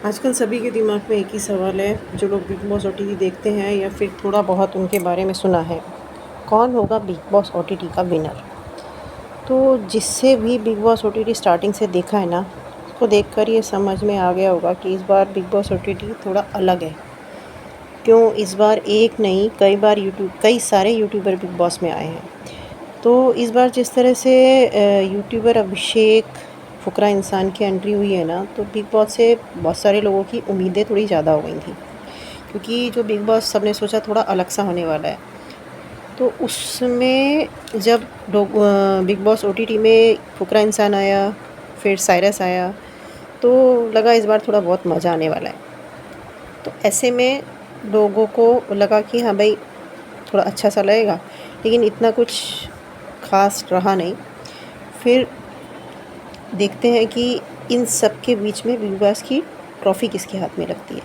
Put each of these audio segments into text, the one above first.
आजकल सभी के दिमाग में एक ही सवाल है, जो लोग बिग बॉस ओटीटी देखते हैं या फिर थोड़ा बहुत उनके बारे में सुना है, कौन होगा बिग बॉस ओटीटी का विनर। तो जिससे भी बिग बॉस ओटीटी स्टार्टिंग से देखा है ना, उसको देखकर ये समझ में आ गया होगा कि इस बार बिग बॉस ओटीटी थोड़ा अलग है। क्यों इस बार एक नहीं, कई सारे यूट्यूबर बिग बॉस में आए हैं। तो इस बार जिस तरह से यूट्यूबर अभिषेक फुकरा इंसान की एंट्री हुई है ना, तो बिग बॉस से बहुत सारे लोगों की उम्मीदें थोड़ी ज़्यादा हो गई थी, क्योंकि जो बिग बॉस सबने सोचा थोड़ा अलग सा होने वाला है। तो उसमें जब लोग बिग बॉस ओटीटी में फुकरा इंसान आया, फिर साइरस आया, तो लगा इस बार थोड़ा बहुत मज़ा आने वाला है। तो ऐसे में लोगों को लगा कि हाँ भाई, थोड़ा अच्छा सा लगेगा, लेकिन इतना कुछ ख़ास रहा नहीं। फिर देखते हैं कि इन सब के बीच में बिग बॉस की ट्रॉफ़ी किसके हाथ में लगती है।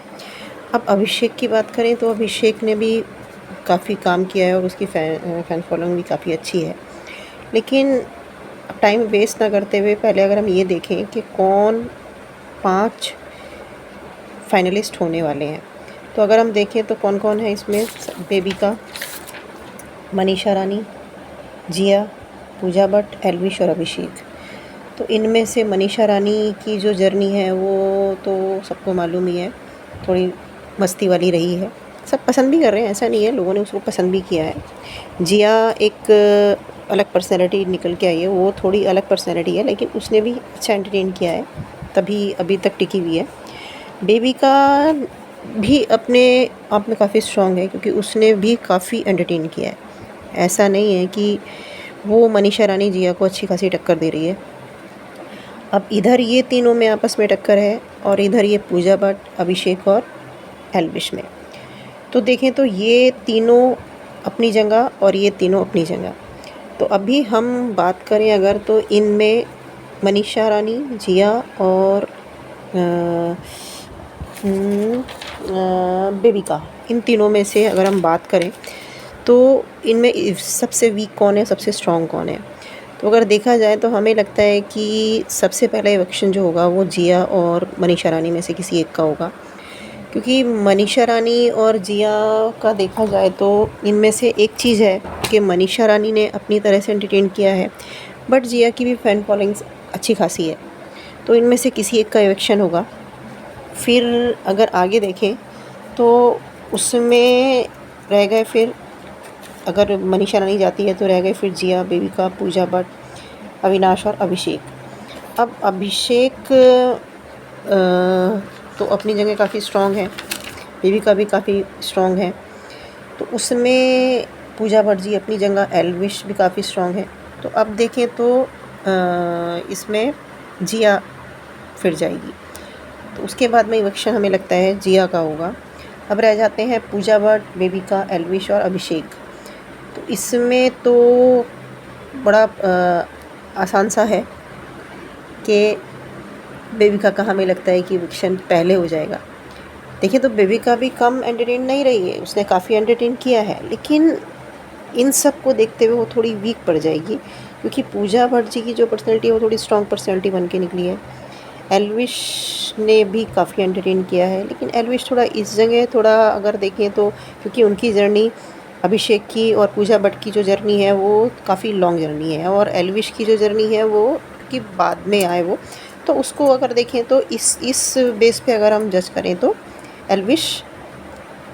अब अभिषेक की बात करें तो अभिषेक ने भी काफ़ी काम किया है और उसकी फ़ैन फॉलोइंग भी काफ़ी अच्छी है। लेकिन अब टाइम वेस्ट ना करते हुए पहले अगर हम ये देखें कि कौन 5 फाइनलिस्ट होने वाले हैं, तो अगर हम देखें तो कौन-कौन है इसमें, बेबिका, मनीषा रानी, जिया, पूजा भट्ट, एल्विश और अभिषेक। तो इनमें से मनीषा रानी की जो जर्नी है वो तो सबको मालूम ही है, थोड़ी मस्ती वाली रही है। सब पसंद भी कर रहे हैं, ऐसा नहीं है, लोगों ने उसको पसंद भी किया है। जिया एक अलग पर्सनैलिटी निकल के आई है, वो थोड़ी अलग पर्सनैलिटी है, लेकिन उसने भी अच्छा एंटरटेन किया है, तभी अभी तक टिकी हुई है। बेबिका भी अपने आप में काफ़ी स्ट्रॉन्ग है, क्योंकि उसने भी काफ़ी एंटरटेन किया है। ऐसा नहीं है कि वो मनीषा रानी जिया को अच्छी खासी टक्कर दे रही है। अब इधर ये तीनों में आपस में टक्कर है, और इधर ये पूजा भट्ट, अभिषेक और एल्विश में। तो देखें तो ये तीनों अपनी जगह और ये तीनों अपनी जगह। तो अभी हम बात करें अगर, तो इनमें मनीषा रानी, जिया और बेबिका, इन तीनों में से अगर हम बात करें तो इनमें सबसे वीक कौन है, सबसे स्ट्रॉन्ग कौन है। तो अगर देखा जाए तो हमें लगता है कि सबसे पहला इलेक्शन जो होगा वो जिया और मनीषा रानी में से किसी एक का होगा, क्योंकि मनीषा रानी और जिया का देखा जाए तो इनमें से एक चीज़ है कि मनीषा रानी ने अपनी तरह से एंटरटेन किया है, बट जिया की भी फ़ैन फॉलोइंग्स अच्छी खासी है। तो इनमें से किसी एक का इलेक्शन होगा। फिर अगर आगे देखें तो उसमें रह गए, फिर अगर मनीषा रानी जाती है तो रह गए फिर जिया, बेबिका, पूजा भट्ट, अविनाश और अभिषेक। अब अभिषेक तो अपनी जगह काफ़ी स्ट्रॉन्ग है, बेबिका भी काफ़ी स्ट्रॉन्ग है, तो उसमें पूजा भट्ट जी अपनी जगह, एल्विश भी काफ़ी स्ट्रॉन्ग है। तो अब देखें तो इसमें जिया फिर जाएगी, तो उसके बाद में इलेक्शन हमें लगता है जिया का होगा। अब रह जाते हैं पूजा भट्ट, बेबिका, एल्विश और अभिषेक। तो इसमें तो बड़ा आसान सा है कि बेबिका का हमें लगता है कि इलेक्शन पहले हो जाएगा। देखिए, तो बेबिका भी कम एंटरटेन नहीं रही है, उसने काफ़ी एंटरटेन किया है, लेकिन इन सब को देखते हुए वो थोड़ी वीक पड़ जाएगी, क्योंकि पूजा भट्ट जी की जो पर्सनैलिटी है वो थोड़ी स्ट्रॉन्ग पर्सनैलिटी बन के निकली है। एल्विश ने भी काफ़ी एंटरटेन किया है, लेकिन एल्विश थोड़ा इस जगह थोड़ा अगर देखें तो, क्योंकि उनकी जर्नी, अभिषेक की और पूजा भट्ट की जो जर्नी है वो काफ़ी लॉन्ग जर्नी है, और एल्विश की जो जर्नी है वो कि बाद में आए वो, तो उसको अगर देखें तो इस बेस पे अगर हम जज करें तो एल्विश,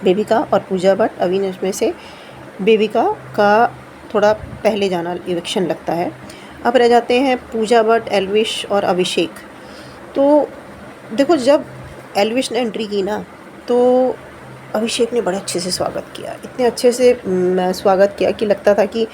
बेबिका और पूजा भट्ट, अविनाश में से बेबिका का थोड़ा पहले जाना इलेक्शन लगता है। अब रह जाते हैं पूजा भट्ट, एल्विश और अभिषेक। तो देखो, जब एल्विश ने एंट्री की ना, तो अभिषेक ने बड़े अच्छे से स्वागत किया, इतने अच्छे से स्वागत किया कि लगता था कि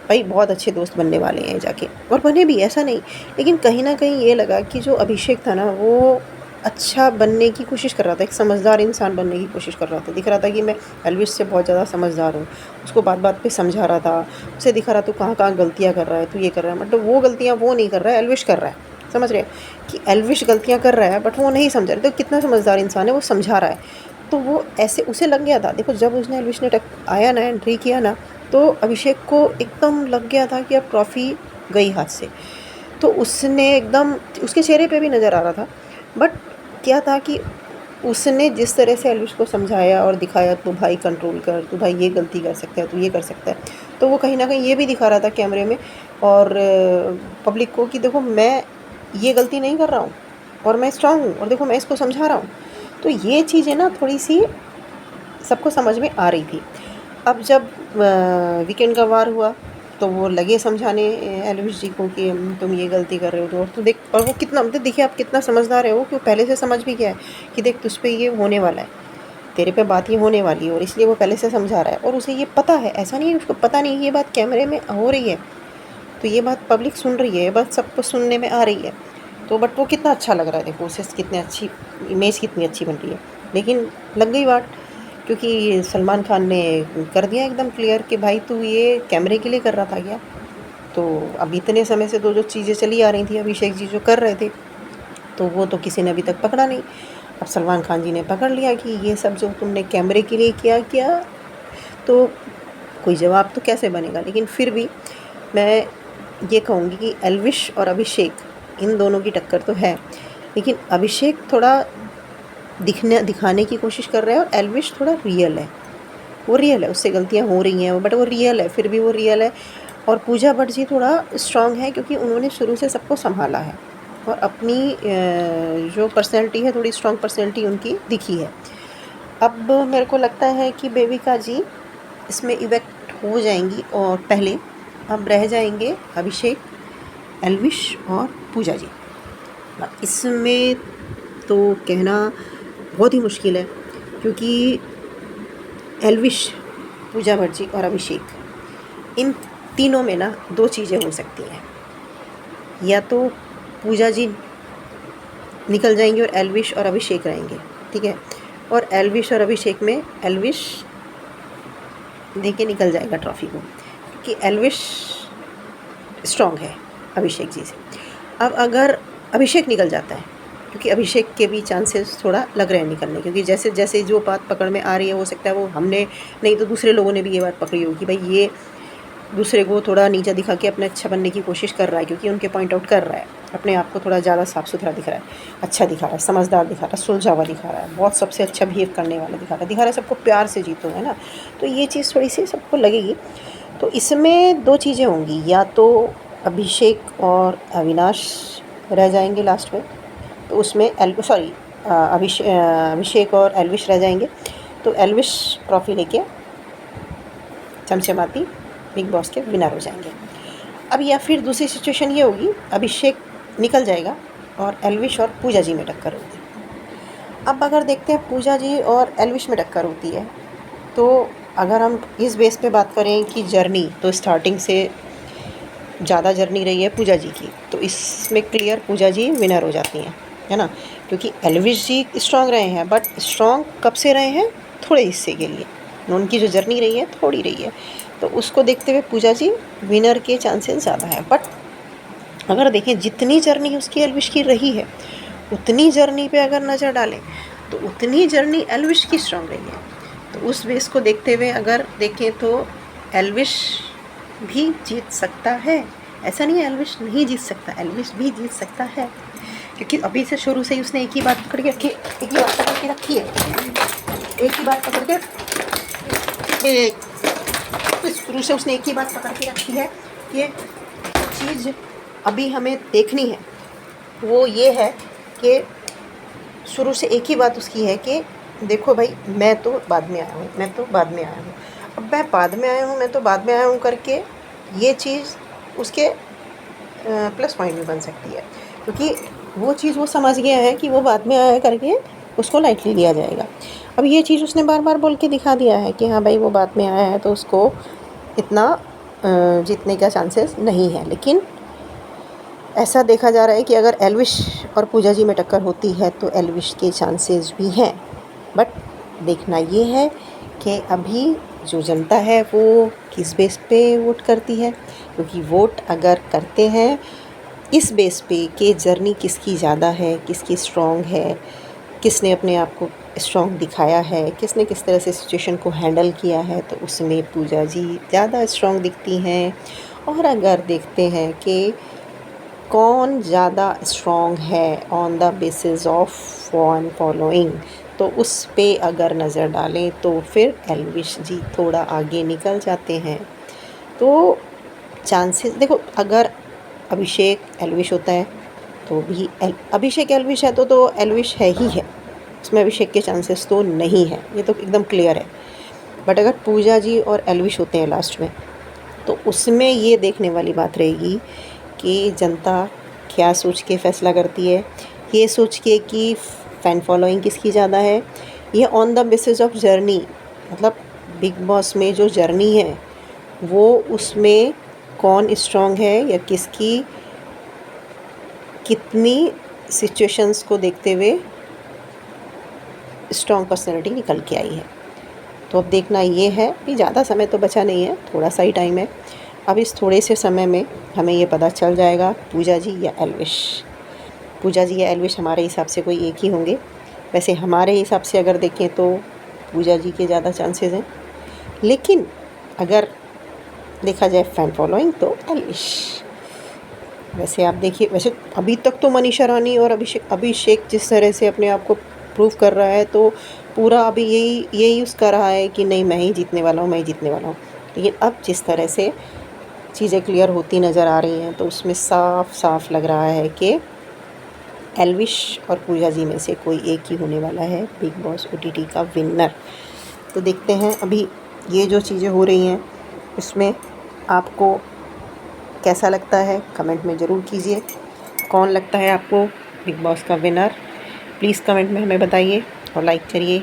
भाई बहुत अच्छे दोस्त बनने वाले हैं जाके, और बने भी, ऐसा नहीं। लेकिन कहीं ना कहीं ये लगा कि जो अभिषेक था ना, वो अच्छा बनने की कोशिश कर रहा था, एक समझदार इंसान बनने की कोशिश कर रहा था। दिख रहा था कि मैं एल्विश से बहुत ज़्यादा समझदार हूँ, उसको बात बात पे समझा रहा था, उसे दिखा रहा, तू कहाँ कहाँ गलतियाँ कर रहा है, तू ये कर रहा है, मतलब वो गलतियाँ वो नहीं कर रहा है, एल्विश कर रहा है। समझ रहे हैं कि एल्विश गलतियाँ कर रहा है, बट वो नहीं समझ रहे। तो कितना समझदार इंसान है, वो समझा रहा है, तो वो ऐसे उसे लग गया था। देखो, जब उसने एल्विश ने आया ना, एंट्री किया ना, तो अभिषेक को एकदम लग गया था कि अब ट्रॉफ़ी गई हाथ से। तो उसने एकदम, उसके चेहरे पे भी नज़र आ रहा था, बट क्या था कि उसने जिस तरह से एल्विश को समझाया और दिखाया, तो भाई कंट्रोल कर, तो भाई ये गलती कर सकता है, तो ये कर सकता है, तो वो कहीं ना कहीं ये भी दिखा रहा था कैमरे में और पब्लिक को कि देखो मैं ये गलती नहीं कर रहा हूँ और मैं स्ट्रांग हूँ और देखो मैं इसको समझा रहा हूँ। तो ये चीज़ें ना थोड़ी सी सबको समझ में आ रही थी। अब जब वीकेंड का वार हुआ तो वो लगे समझाने एल्विश जी को कि तुम ये गलती कर रहे हो, तो देख, और वो कितना, मतलब देखिए आप कितना समझदार है वो, कि वो पहले से समझ भी गया है कि देख तुझ पे ये होने वाला है, तेरे पे बात ये होने वाली है, और इसलिए वो पहले से समझा रहा है और उसे ये पता है। ऐसा नहीं है उसको पता नहीं, ये बात कैमरे में हो रही है, तो ये बात पब्लिक सुन रही है, ये बात सबको सुनने में आ रही है। तो बट वो कितना अच्छा लग रहा है, देखो उसे कितनी अच्छी इमेज कितनी अच्छी बन रही है। लेकिन लग गई बात, क्योंकि सलमान खान ने कर दिया एकदम क्लियर कि भाई तू ये कैमरे के लिए कर रहा था क्या। तो अब इतने समय से तो जो चीज़ें चली आ रही थी, अभिषेक जी जो कर रहे थे, तो वो तो किसी ने अभी तक पकड़ा नहीं। अब सलमान खान जी ने पकड़ लिया कि ये सब जो तुमने कैमरे के लिए किया किया, तो कोई जवाब तो कैसे बनेगा। लेकिन फिर भी मैं ये कहूँगी कि एल्विश और अभिषेक, इन दोनों की टक्कर तो है, लेकिन अभिषेक थोड़ा दिखाने की कोशिश कर रहा है और एल्विश थोड़ा रियल है। वो रियल है, उससे गलतियाँ हो रही हैं बट वो रियल है, फिर भी वो रियल है। और पूजा भट्ट जी थोड़ा स्ट्रांग है, क्योंकि उन्होंने शुरू से सबको संभाला है और अपनी जो पर्सनैलिटी है, थोड़ी स्ट्रांग पर्सनैलिटी उनकी दिखी है। अब मेरे को लगता है कि बेबिका जी इसमें इवेक्ट हो जाएंगी और पहले अब रह जाएंगे अभिषेक, एल्विश और पूजा जी। इसमें तो कहना बहुत ही मुश्किल है, क्योंकि एल्विश, पूजा भट्ट जी और अभिषेक, इन तीनों में ना दो चीज़ें हो सकती हैं। या तो पूजा जी निकल जाएंगे और एल्विश और अभिषेक रहेंगे, ठीक है, और एल्विश और अभिषेक में एल्विश देके निकल जाएगा ट्रॉफी को, क्योंकि एल्विश स्ट्रॉन्ग है अभिषेक जी से। अब अगर अभिषेक निकल जाता है, क्योंकि अभिषेक के भी चांसेस थोड़ा लग रहे हैं निकलने, क्योंकि जैसे जैसे जो बात पकड़ में आ रही है, हो सकता है वो हमने नहीं तो दूसरे लोगों ने भी ये बात पकड़ी होगी, भाई ये दूसरे को थोड़ा नीचा दिखा के अपने अच्छा बनने की कोशिश कर रहा है, क्योंकि उनके पॉइंट आउट कर रहा है, अपने आप को थोड़ा ज़्यादा साफ़ सुथरा दिख रहा है, अच्छा दिखा रहा है, समझदार दिखा रहा है, सुलझा हुआ दिखा रहा है, बहुत सबसे अच्छा बिहेव करने वाला दिखा रहा है, सबको प्यार से जीतो, है ना। तो ये चीज़ थोड़ी सी सबको लगेगी। तो इसमें दो चीज़ें होंगी, या तो अभिषेक और अविनाश रह जाएंगे लास्ट में, तो उसमें अभिषेक और एल्विश रह जाएंगे, तो एल्विश ट्रॉफी लेके चमचमाती बिग बॉस के विनर हो जाएंगे। अब या फिर दूसरी सिचुएशन ये होगी, अभिषेक निकल जाएगा और एल्विश और पूजा जी में टक्कर होगी। अब अगर देखते हैं पूजा जी और एल्विश में टक्कर होती है, तो अगर हम इस बेस पे बात करें कि जर्नी, तो स्टार्टिंग से ज़्यादा जर्नी रही है पूजा जी की, तो इसमें क्लियर पूजा जी विनर हो जाती हैं, है ना। क्योंकि एल्विश जी स्ट्रांग रहे हैं, बट स्ट्रांग कब से रहे हैं, थोड़े हिस्से के लिए, उनकी जो जर्नी रही है थोड़ी रही है, तो उसको देखते हुए पूजा जी विनर के चांसेस ज़्यादा हैं। बट अगर देखें जितनी जर्नी उसकी एल्विश की रही है, उतनी जर्नी पे अगर नज़र डालें तो उतनी जर्नी एल्विश की स्ट्रांग रही है। तो उस बेस को देखते हुए अगर देखें तो एल्विश भी जीत सकता है, ऐसा नहीं है एल्विश नहीं जीत सकता, एल्विश भी जीत सकता है, क्योंकि अभी से शुरू से ही उसने एक ही बात पकड़ के रखी, एक ही बात पकड़ के रखी है, एक ही बात पकड़ के शुरू से उसने एक ही बात पकड़ के रखी है कि चीज़ अभी हमें देखनी है वो ये है कि शुरू से एक ही बात उसकी है कि देखो भाई मैं तो बाद में आया हूँ, मैं तो बाद में आया हूँ, अब मैं बाद में आया हूँ, मैं तो बाद में आया हूँ करके ये चीज़ उसके प्लस पॉइंट भी बन सकती है, क्योंकि वो चीज़ वो समझ गया है कि वो बाद में आया करके उसको लाइटली लिया जाएगा। अब ये चीज़ उसने बार बार बोल के दिखा दिया है कि हाँ भाई वो बाद में आया है, तो उसको इतना जीतने का चांसेस नहीं है। लेकिन ऐसा देखा जा रहा है कि अगर एल्विश और पूजा जी में टक्कर होती है तो एल्विश के चांसेस भी हैं, बट देखना ये है कि अभी जो जनता है वो किस बेस पे वोट करती है, क्योंकि वोट अगर करते हैं इस बेस पे कि जर्नी किसकी ज़्यादा है, किसकी स्ट्रॉन्ग है, किसने अपने आप को स्ट्रॉन्ग दिखाया है, किसने किस तरह से सिचुएशन को हैंडल किया है, तो उसमें पूजा जी ज़्यादा स्ट्रॉन्ग दिखती हैं। और अगर देखते हैं कि कौन ज़्यादा स्ट्रॉन्ग है ऑन द बेसिस ऑफ फॉन फॉलोइंग, तो उस पे अगर नज़र डालें तो फिर एल्विश जी थोड़ा आगे निकल जाते हैं। तो चांसेस देखो, अगर अभिषेक एल्विश होता है तो भी अभिषेक एल्विश है तो एल्विश है ही है, उसमें अभिषेक के चांसेस तो नहीं है, ये तो एकदम क्लियर है। बट अगर पूजा जी और एल्विश होते हैं लास्ट में, तो उसमें ये देखने वाली बात रहेगी कि जनता क्या सोच के फ़ैसला करती है। ये सोच के कि फ़ैन फॉलोइंग किसकी ज़्यादा है, ये on the basis of journey, मतलब बिग बॉस में जो जर्नी है वो उसमें कौन स्ट्रॉन्ग है या किसकी कितनी सिचुएशंस को देखते हुए स्ट्रॉन्ग पर्सनैलिटी निकल के आई है। तो अब देखना ये है कि ज़्यादा समय तो बचा नहीं है, थोड़ा सा ही टाइम है। अब इस थोड़े से समय में हमें ये पता चल जाएगा पूजा जी या एल्विश। पूजा जी या एल्विश हमारे हिसाब से कोई एक ही होंगे। वैसे हमारे हिसाब से अगर देखें तो पूजा जी के ज़्यादा चांसेस हैं, लेकिन अगर देखा जाए फ़ैन फॉलोइंग तो एल्विश। वैसे आप देखिए, वैसे अभी तक तो मनीषा रानी और अभिषेक जिस तरह से अपने आप को प्रूव कर रहा है, तो पूरा अभी यही उसका रहा है कि नहीं, मैं ही जीतने वाला हूँ, मैं ही जीतने वाला हूँ। लेकिन अब जिस तरह से चीज़ें क्लियर होती नज़र आ रही हैं, तो उसमें साफ साफ लग रहा है कि एल्विश और पूजा जी में से कोई एक ही होने वाला है बिग बॉस OTT का विनर। तो देखते हैं अभी ये जो चीज़ें हो रही हैं इसमें आपको कैसा लगता है, कमेंट में ज़रूर कीजिए। कौन लगता है आपको बिग बॉस का विनर, प्लीज़ कमेंट में हमें बताइए और लाइक करिए।